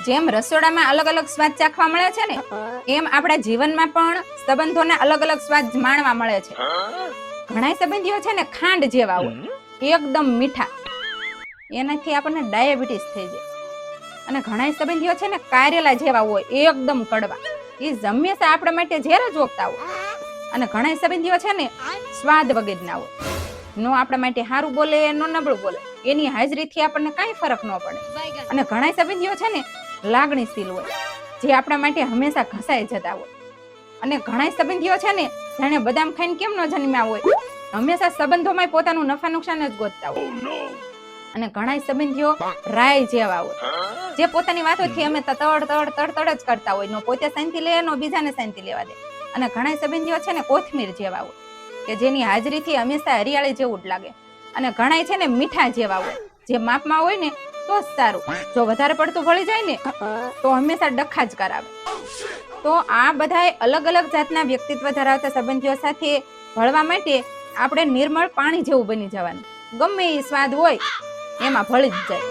જેમ રસોડામાં અલગ અલગ સ્વાદ ચાખવા મળે છે ને, એમ આપણા જીવનમાં પણ સંબંધોના અલગ અલગ સ્વાદ માણવા મળે છે. ઘણા સંબંધીઓ છે ને ખાંડ જેવા હોય, એકદમ મીઠા, એનાથી આપણને ડાયાબિટીસ થઈ જાય. અને ઘણા સંબંધીઓ છે ને કારેલા જેવા હોય, એકદમ કડવા, એ હંમેશા આપણા માટે ઝેર જ ઓગતા હોય. અને ઘણા સંબંધીઓ છે ને સ્વાદ વગરના હોય, નો આપણા માટે સારું બોલે નો નબળું બોલે, એની હાજરીથી આપણને કાંઈ ફરક ન પડે. અને ઘણા સંબંધીઓ છે ને લાગણીશીલ હોય, જે આપણા માટે હંમેશા ઘસાઈ જતા હોય. અને ઘણા સંબંધીઓ છે ને જાણે બદામ ખાઈને કેમ ન જન્મ્યા હોય, હંમેશા સંબંધોમાં પોતાનું નફા નુકસાન જ ગોતતા હોય. અને ઘણા સંબંધીઓ રાય જેવા હોય, જે પોતાની વાતોથી અમે તડ જ કરતા હોય, નો પોતે શાંતિ લે નો બીજાને શાંતિ લેવા દે. અને ઘણા સંબંધીઓ છે ને કોથમીર જેવા હોય, કે જેની હાજરીથી હંમેશા હરિયાળી જેવું જ લાગે. અને ઘણા છે ને મીઠા જેવા હોય, જે માપમાં હોય ને તો જ સારું, જો વધારે પડતું ભળી જાય ને તો હંમેશા ડખા જ કરાવે. તો આ બધા અલગ અલગ જાતના વ્યક્તિત્વ ધરાવતા સંબંધીઓ સાથે ભળવા માટે આપણે નિર્મળ પાણી જેવું બની જવાનું. ગમે એ સ્વાદ હોય એમાં ભળી જ જાય.